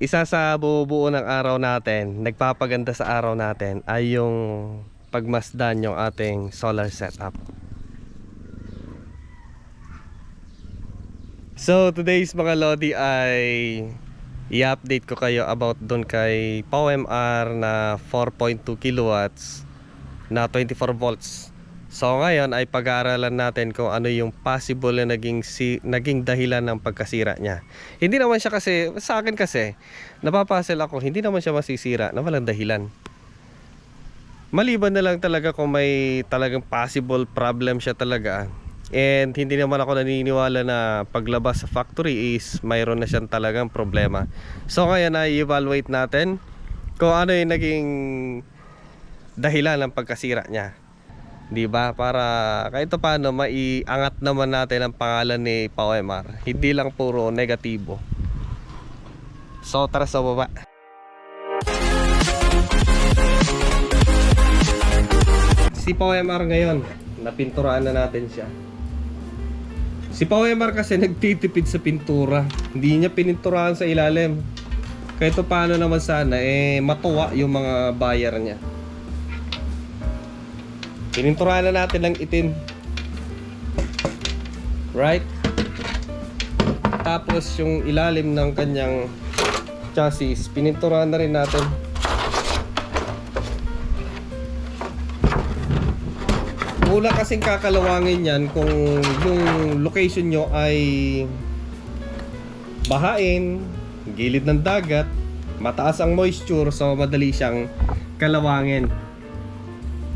Isa sa bubuo ng araw natin, nagpapaganda sa araw natin ay yung pagmasdan yung ating solar setup. So today's mga lodi ay i-update ko kayo about dun kay PowerMR na 4.2 kilowatts na 24 volts. So ngayon ay pag-aaralan natin kung ano yung possible na naging dahilan ng pagkasira niya. Hindi naman siya kasi, sa akin kasi, napapuzzle ako, hindi naman siya masisira na walang dahilan. Maliban na lang talaga kung may talagang possible problem siya talaga. And hindi naman ako naniniwala na paglabas sa factory is mayroon na siyang talagang problema. So ngayon ay evaluate natin kung ano yung naging dahilan ng pagkasira niya. Diba? Para kahit paano maiangat naman natin ang pangalan ni PowerMR. Hindi lang puro negatibo. So tara sa baba. Si PowerMR ngayon, napinturaan na natin siya. Si PowerMR kasi nagtitipid sa pintura. Hindi niya pininturahan sa ilalim. Kahit paano naman sana matuwa yung mga buyer niya. Pininturahan na natin ng itim. Right? Tapos yung ilalim ng kanyang chassis, pininturahan na rin natin. Una kasing kakalawangin yan kung yung location nyo ay bahain, gilid ng dagat, mataas ang moisture, so madali siyang kalawangin.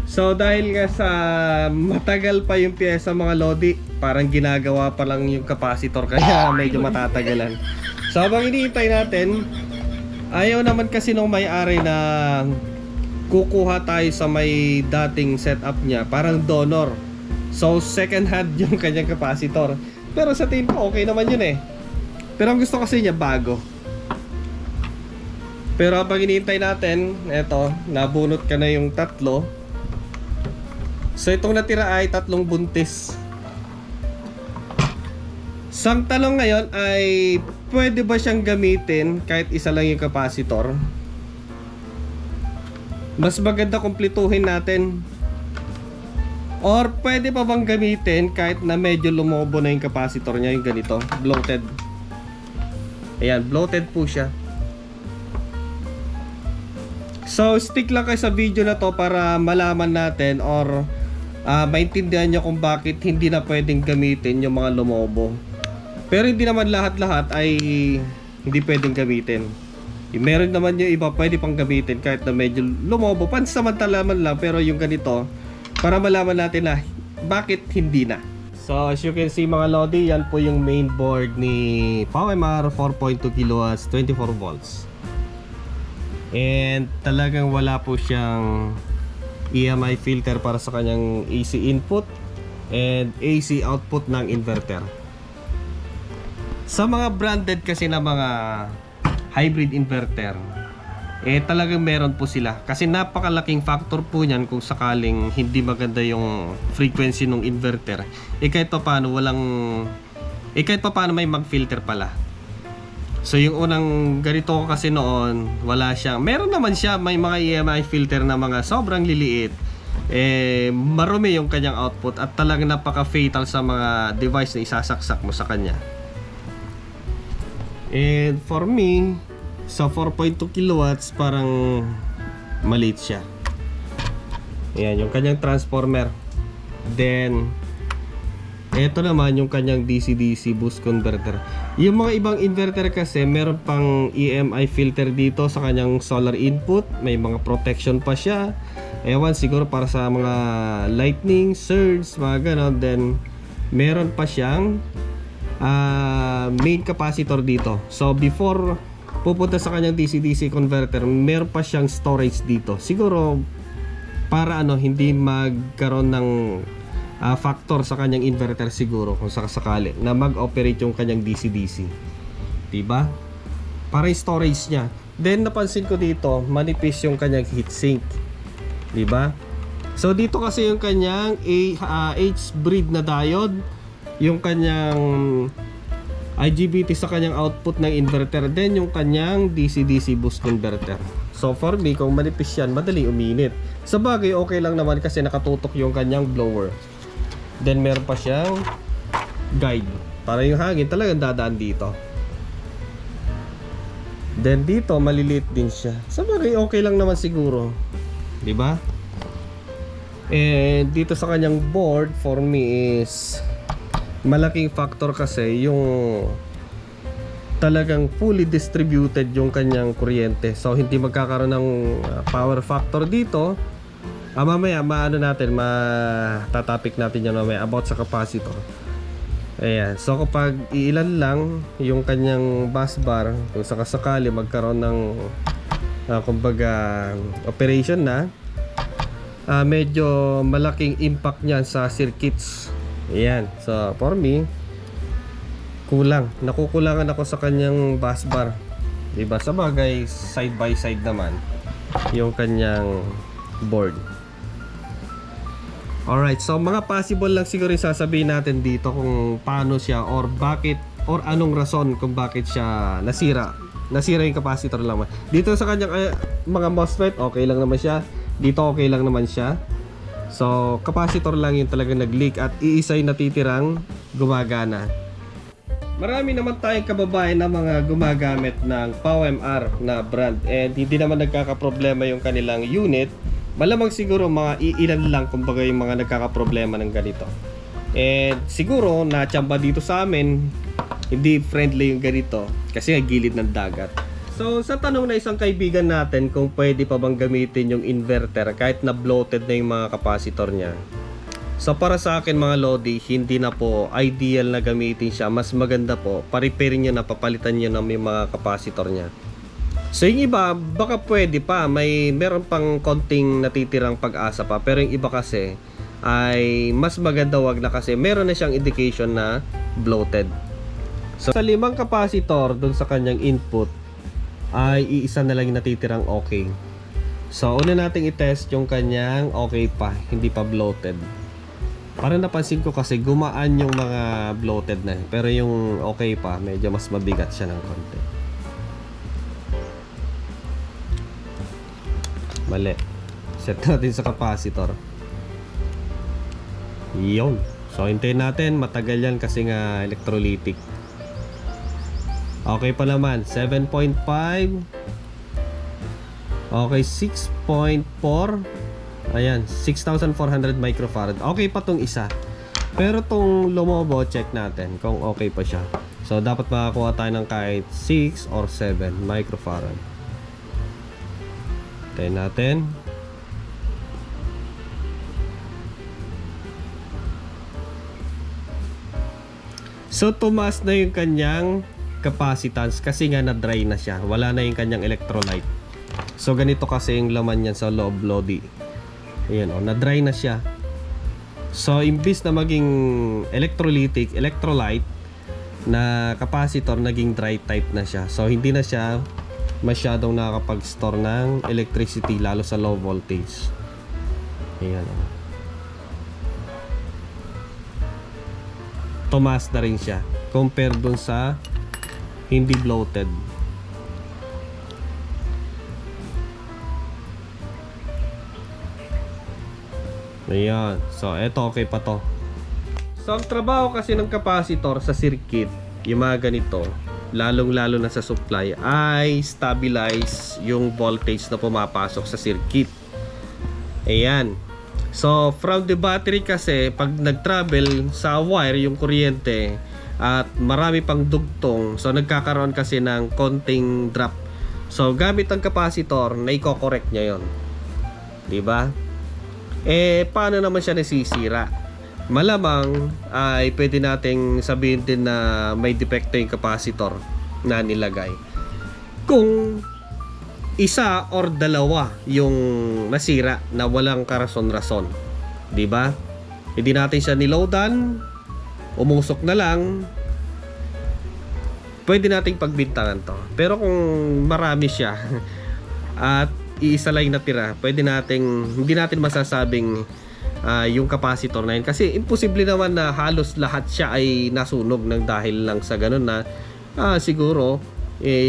So dahil nga sa matagal pa yung pyesa mga lodi, parang ginagawa pa lang yung capacitor kaya medyo matatagalan. So habang iniintay natin, ayaw naman kasi nung may-ari na kukuha tayo sa may dating setup niya, parang donor. So second hand yung kanyang capacitor. Pero sa tingin ko okay naman yun eh. Pero ang gusto kasi niya bago. Pero habang iniintay natin, eto, nabunot ka na yung tatlo. So itong natira ay 3 buntis. So ang tanong ngayon ay pwede ba siyang gamitin kahit isa lang yung capacitor? Mas maganda kumpletuhin natin. Or pwede pa bang gamitin kahit na medyo lumobo na yung capacitor niya, yung ganito, bloated. Ayan, bloated po siya. So stick lang kayo sa video na to para malaman natin or maintindihan nyo kung bakit hindi na pwedeng gamitin yung mga lumobo. Pero hindi naman lahat-lahat ay hindi pwedeng gamitin. Meron naman yung iba pwede pang gamitin kahit na medyo lumobo, pansamantala man lang. Pero yung ganito, para malaman natin na bakit hindi na. So as you can see mga lodi, yan po yung main board ni PowerMR 4.2 kilowatts 24 volts. And talagang wala po siyang EMI filter para sa kanyang AC input and AC output ng inverter. Sa mga branded kasi na mga hybrid inverter, talagang meron po sila. Kasi napakalaking factor po niyan kung sakaling hindi maganda yung frequency ng inverter. Kahit pa paano kahit pa paano may mag-filter pala. So yung unang ganito kasi noon, wala siyang, meron naman siya, may mga EMI filter na mga sobrang liliit. Marumi yung kanyang output at talagang napaka-fatal sa mga device na isasaksak mo sa kanya. And for me, sa 4.2 kilowatts, parang maliit siya. Ayan, yung kanyang transformer. Then ito naman yung kanyang DC-DC boost converter. Yung mga ibang inverter kasi meron pang EMI filter dito sa kanyang solar input. May mga protection pa siya. Ewan, siguro para sa mga lightning, surge, mga ganon. Then meron pa siyang main capacitor dito. So before pupunta sa kanyang DC-DC converter, meron pa siyang storage dito. Siguro para hindi magkaroon ng factor sa kanyang inverter siguro kung sakasakali na mag-operate yung kanyang DC-DC. Diba? Para yung storage niya. Then napansin ko dito, manipis yung kanyang heatsink. Diba? So dito kasi yung kanyang H-breed na diode, yung kanyang IGBT sa kanyang output ng inverter, then yung kanyang DC-DC boost converter. So for me, kung manipis yan, madali uminit. Sa bagay, okay lang naman kasi nakatutok yung kanyang blower. Then meron pa siyang guide para yung hangin talagang dadaan dito. Then dito maliliit din siya. Sa bagay, okay lang naman siguro, 'di ba? And dito sa kanyang board, for me is malaking factor kasi yung talagang fully distributed yung kanyang kuryente. So hindi magkakaroon ng power factor dito. Mamaya maano natin, matatapik natin yan mamaya about sa capacitor. Ayan. So kapag iilan lang yung kanyang bus bar, kung sakasakali magkaroon ng kumbaga operation na, medyo malaking impact niyan sa circuits. Ayan. So for me, nakukulangan ako sa kanyang bus bar, diba? Sa bagay, side by side naman yung kanyang board. Alright, so mga possible lang siguro yung sasabihin natin dito kung paano siya or bakit or anong rason kung bakit siya nasira yung capacitor lang. Dito sa kanyang mga MOSFET, okay lang naman siya. Dito okay lang naman siya. So capacitor lang yung talagang nag-leak at iisa yung natitirang gumagana. Marami naman tayong kababayan na mga gumagamit ng POWMR na brand and hindi naman nagkakaproblema yung kanilang unit. Malamang siguro mga iilan lang kumbaga yung mga nagkakaproblema ng ganito. And siguro natsamba dito sa amin, hindi friendly yung ganito kasi gilid ng dagat. So sa tanong na isang kaibigan natin kung pwede pa bang gamitin yung inverter kahit na bloated na yung mga capacitor niya. So para sa akin mga Lodi, hindi na po ideal na gamitin siya. Mas maganda po, pa-repair nyo na, papalitan nyo na yung mga capacitor niya. So yung iba, baka pwede pa, meron pang konting natitirang pag-asa pa. Pero yung iba kasi, ay mas maganda wag na kasi meron na siyang indication na bloated. So sa 5 capacitor dun sa kanyang input, ay iisa na lang yung natitirang okay. So una nating i-test yung kanyang okay pa, hindi pa bloated. Parang napansin ko kasi gumaan yung mga bloated na, pero yung okay pa, medyo mas mabigat siya ng konti. Mali. Set natin sa capacitor. Yun. So hintayin natin, matagal yan kasi nga electrolytic. Okay pa naman, 7.5. Okay, 6.4. Ayan, 6,400 microfarad. Okay pa tong isa. Pero tong lumobo, check natin kung okay pa siya. So dapat makakuha tayo ng kahit 6 or 7 microfarad. Tayo natin. So tumaas na yung kanyang capacitance kasi nga na-dry na siya. Wala na yung kanyang electrolyte. So ganito kasi yung laman niyan sa loob, Lodi. Ayan, na-dry na siya. So imbis na maging electrolyte na capacitor, naging dry type na siya. So hindi na siya masyadong nakakapag-store ng electricity, lalo sa low voltage. Ayan. Tumaas na rin siya compared dun sa hindi bloated. Ayan. So eto okay pa to. So ang trabaho kasi ng capacitor sa circuit, yung mga ganito, lalong-lalo na sa supply, ay stabilize yung voltage na pumapasok sa circuit. Ayan. So from the battery kasi, pag nag-travel sa wire yung kuryente at marami pang dugtong, so nagkakaroon kasi ng konting drop. So gamit ang capacitor, na i-correct niya yon. Diba? Paano naman siya nasisira? Malamang ay pwede nating sabihin din na may depekto yung capacitor na nilagay. Kung isa or dalawa yung nasira na walang karason-rason, di ba? Hindi natin siya niloadan, umusok na lang, pwede nating pagbintangan to. Pero kung marami siya at iisa lang natira, pwede nating, hindi natin masasabing yung capacitor na yun. Kasi imposible naman na halos lahat siya ay nasunog ng dahil lang sa ganun na siguro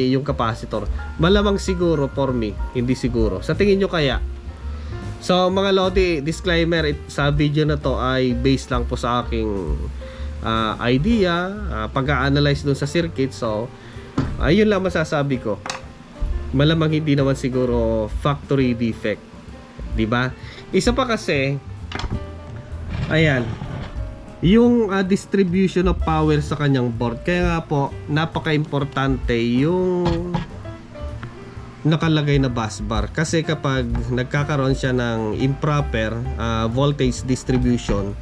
yung capacitor. Malamang siguro for me, hindi siguro. Sa tingin nyo kaya? So mga Lodi, disclaimer, sa video na to ay based lang po sa aking idea, pag-a-analyze dun sa circuit. So ayun lang masasabi ko. Malamang hindi naman siguro factory defect, 'di ba? Isa pa kasi, ayan, yung distribution of power sa kanyang board. Kaya nga po, napaka-importante yung nakalagay na bus bar. Kasi kapag nagkakaroon siya ng improper voltage distribution,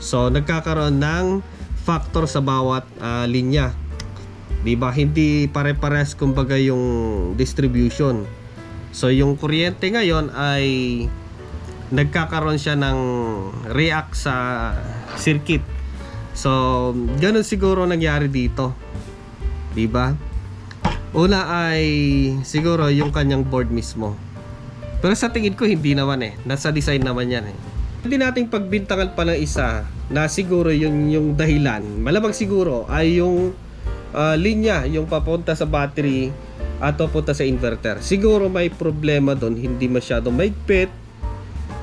so nagkakaroon ng factor sa bawat linya. Diba? Hindi pare-pares kumbaga yung distribution. So yung kuryente ngayon ay nagkakaroon siya ng react sa circuit. So ganun siguro nangyari dito. Diba? Una ay siguro yung kanyang board mismo. Pero sa tingin ko hindi naman nasa design naman yan Hindi nating pagbintangan pa ng isa na siguro yung dahilan. Malamang siguro ay yung linya, yung papunta sa battery at papunta sa inverter. Siguro may problema doon, hindi masyado maigpit,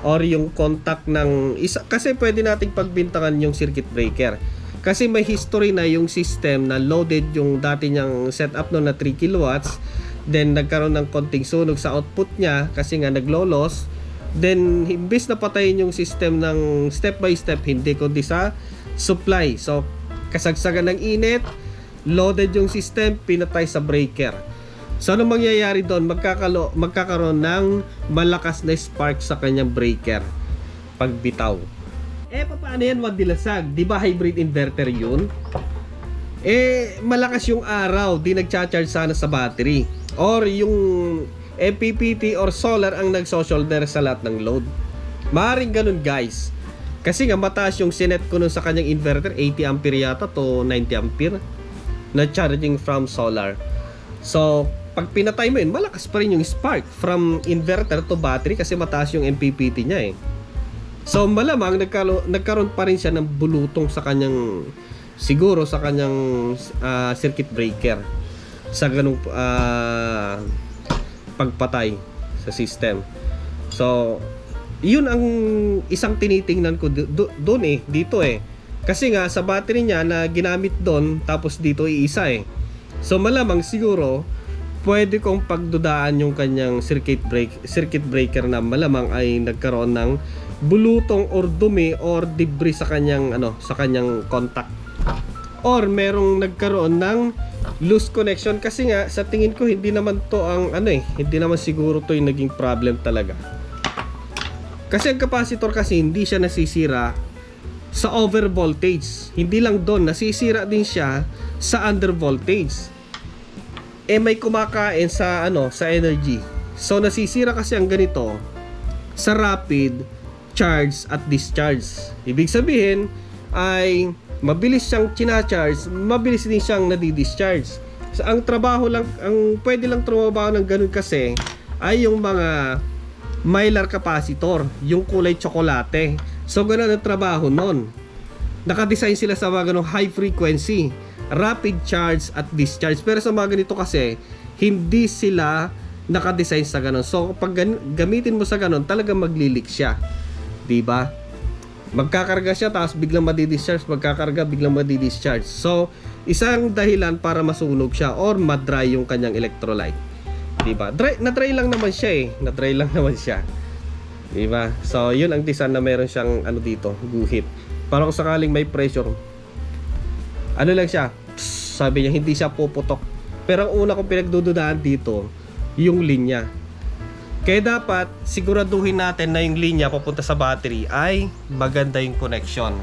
or yung contact ng isa. Kasi pwede nating pagbintangan yung circuit breaker. Kasi may history na yung system na loaded yung dati niyang setup no na 3 kilowatts. Then nagkaroon ng konting sunog sa output niya kasi nga naglo-loss. Then imbis na patayin yung system ng step by step, hindi kundi sa supply. So kasagsagan ng init, loaded yung system, pinatay sa breaker. So ano mangyayari doon? Magkakaroon ng malakas na spark sa kanyang breaker pagbitaw. Paano yan magdilasag? Di ba hybrid inverter yun? Malakas yung araw, di nagcha-charge sana sa battery. Or yung MPPT or solar ang nagso-shoulder sa lahat ng load. Maaaring ganun guys. Kasi nga mataas yung sinet ko nun sa kanyang inverter, 80 ampere yata to 90 ampere na charging from solar. So pag pinatay mo yun, malakas pa rin yung spark from inverter to battery kasi mataas yung MPPT niya So malamang nagkaroon pa rin siya ng bulutong sa kanyang, siguro sa kanyang circuit breaker sa ganung pagpatay sa system. So yun ang isang tinitingnan ko doon dito kasi nga sa battery niya na ginamit doon, tapos dito iisa So malamang siguro pwede kong pagdudaan yung kanyang circuit breaker na malamang ay nagkaroon ng bulutong or dumi or debris sa kanyang contact. Or merong nagkaroon ng loose connection kasi nga sa tingin ko hindi naman to ang hindi naman siguro to yung naging problem talaga. Kasi ang capacitor kasi hindi siya nasisira sa over voltage. Hindi lang doon, nasisira din siya sa under voltage. May kumakain sa sa energy. So nasisira kasi ang ganito sa rapid charge at discharge. Ibig sabihin ay mabilis siyang china-charge, mabilis din siyang nadi-discharge. So ang trabaho lang, ang pwede lang trabaho ng ganun kasi ay yung mga Mylar capacitor, yung kulay tsokolate. So ganun ang trabaho nun. Nakadesign sila sa mga ganung high frequency, rapid charge at discharge. Pero sa mga ganito kasi, hindi sila nakadesign sa ganun. So pag gamitin mo sa ganun, talagang maglilik siya. Diba? Magkakarga siya, tapos biglang madi-discharge, magkakarga, biglang madi-discharge. So isang dahilan para masunog siya or ma-dry yung kanyang electrolyte. Diba? Na-dry lang naman siya Na-dry lang naman siya. Diba? So yun ang design na meron siyang dito, guhit. Para kung sakaling may pressure, lang siya, sabi niya hindi siya puputok. Pero ang una kong pinagdududahan dito, yung linya. Kaya dapat siguraduhin natin na yung linya papunta sa battery ay maganda yung connection.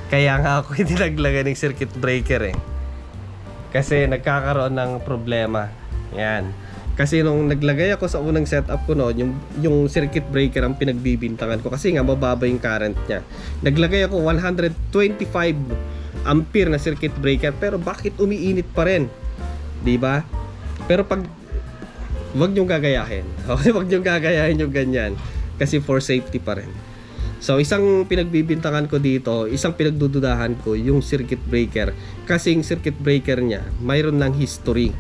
Kaya nga ako hindi naglagay ng circuit breaker kasi nagkakaroon ng problema. Yan. Kasi nung naglagay ako sa unang setup ko noon, yung circuit breaker ang pinagbibintangan ko kasi nga mababa yung current niya. Naglagay ako 125 ampere na circuit breaker, pero bakit umiinit pa rin? 'Di ba? Pero pag wag niyong gagayahin. Okay, wag niyong gagayahin yung ganyan kasi for safety pa rin. So isang pinagbibintangan ko dito, isang pinagdududahan ko yung circuit breaker. Kasi yung circuit breaker niya, mayroon ng history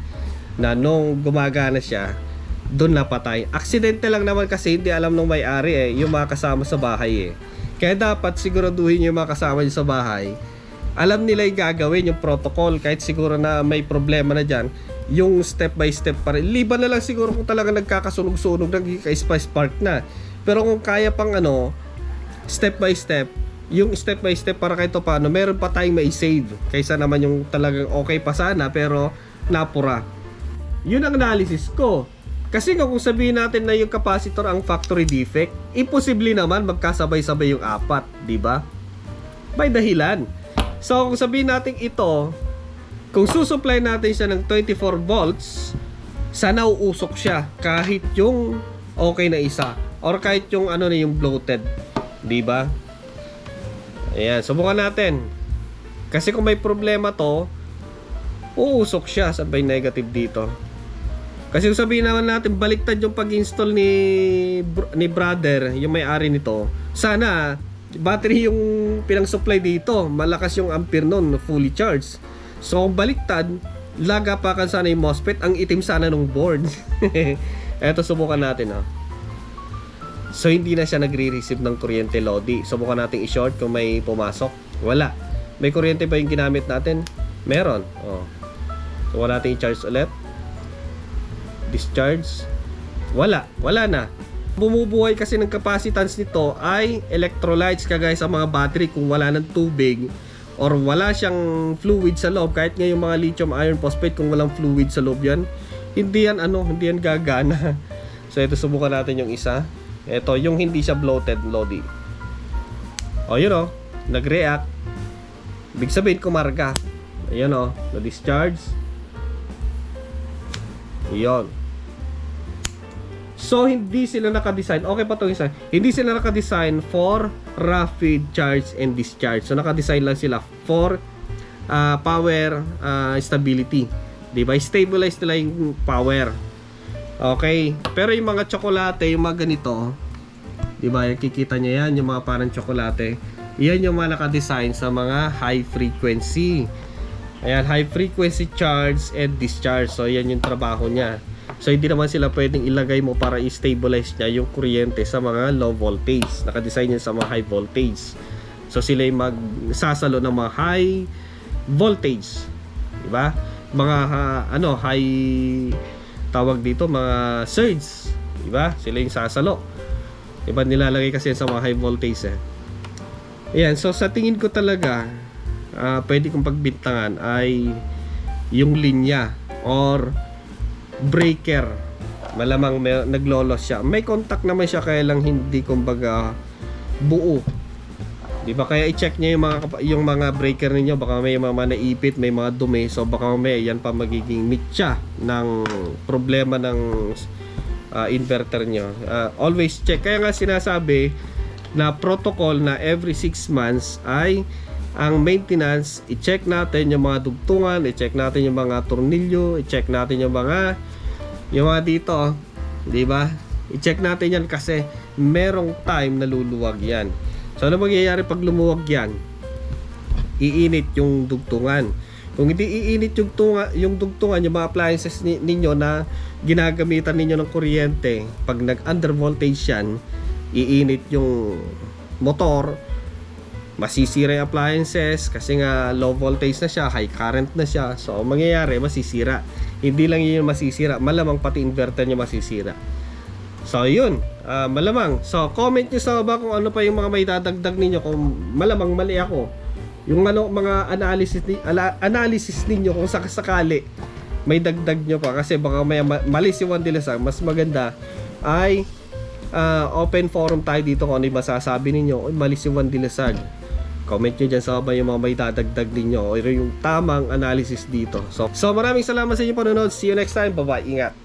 na nung gumagana siya, doon napatay. Aksidente lang naman kasi hindi alam nung may-ari yung mga kasama sa bahay Kaya dapat siguraduhin yung mga kasama niyo sa bahay. Alam nila yung gagawin, yung protocol, kahit siguro na may problema na dyan, yung step by step pa rin. Liban na lang siguro kung talaga nagkakasunog-sunog, nagkaka-spice spark na. Pero kung kaya pang step by step, yung step by step para kahit paano, meron pa tayong mai-save. Kaysa naman yung talagang okay pa sana, pero napura. Yun ang analysis ko. Kasi kung sabihin natin na yung capacitor ang factory defect, imposible naman magkasabay-sabay yung apat, di ba? May dahilan. So kung sabihin natin ito, kung susupply natin siya ng 24 volts, sana uusok siya kahit yung okay na isa or kahit yung na yung bloated, di ba? Ayan, subukan natin. Kasi kung may problema to, uusok siya. Sabay negative dito. Kasi kung sabihin naman natin baliktad yung pag-install ni brother, yung may-ari nito, sana battery yung pinang-supply dito, malakas yung ampere nun, fully charged. So kung baliktad, lagapakan sana yung MOSFET, ang itim sana nung board. Eto, subukan natin So hindi na siya nagre-receive ng kuryente, Lodi. Subukan natin i-short kung may pumasok. Wala. May kuryente ba yung ginamit natin? Meron. Subukan natin i-charge ulit. Discharge. Wala na. Bumubuhay kasi ng capacitance nito ay electrolytes, kagaya sa mga battery. Kung wala ng tubig or wala siyang fluid sa loob, kahit nga yung mga lithium iron phosphate, kung walang fluid sa loob yan, hindi yan gagana. So ito, subukan natin yung isa. Ito, yung hindi siya bloated, Lodi. Yun nag-react. Ibig sabihin kumarga. Ayan na-discharge. Yun. So hindi sila naka-design. Okay pa 'tong isa. Hindi sila naka-design for rapid charge and discharge. So naka-design lang sila for power stability. 'Di ba? Stabilize nila yung power. Okay. Pero yung mga tsokolate, yung mga ganito, 'di ba? Kikita niyo 'yan, yung mga parang tsokolate. Iyan yung mga naka-design sa mga high frequency. Ayan, high frequency charge and discharge. So yan yung trabaho niya. So hindi naman sila pwedeng ilagay mo para i-stabilize niya yung kuryente sa mga low voltage. Naka-design yan sa mga high voltage. So sila yung magsasalo ng mga high voltage. Diba? Mga high tawag dito, mga surge. Diba? Sila yung sasalo. Diba nilalagay kasi sa mga high voltage Ayan, so sa tingin ko talaga pwede kong pagbintangan ay yung linya or breaker. Malamang naglolos siya. May contact naman siya, kaya lang hindi kumbaga buo. 'Di ba? Kaya i-check niyo yung mga breaker ninyo, baka may mga naipit, may mga dumi. So baka may yan pa magiging mitya ng problema ng inverter niyo. Always check. Kaya nga sinasabi na protocol na every 6 months ay ang maintenance, i-check natin yung mga dugtungan, i-check natin yung mga tornilyo, i-check natin yung mga dito, di ba? I-check natin yan kasi merong time na luluwag yan. So ano mangyayari pag lumuwag yan? Iinit yung dugtungan. Kung hindi iinit yung dugtungan, yung mga appliances ninyo na ginagamitan ninyo ng kuryente, pag nag-under voltage yan, iinit yung motor, masisira yung appliances kasi nga low voltage na siya, high current na siya. So mangyayari, masisira. Hindi lang yun masisira, malamang pati inverter niya masisira. So yun, malamang. So comment nyo sa baba kung ano pa yung mga may dadagdag ninyo, kung malamang mali ako. Yung mga analysis ninyo, kung sakali may dagdag nyo pa, kasi baka may mali si Juan de la Salle. Mas maganda ay open forum tayo dito kung ano yung masasabi ninyo. Mali si Juan de la Salle. Comment nyo dyan sa baba yung mga may dadagdag ninyo o yung tamang analysis dito. So maraming salamat sa inyong panonood. See you next time. Bye bye. Ingat.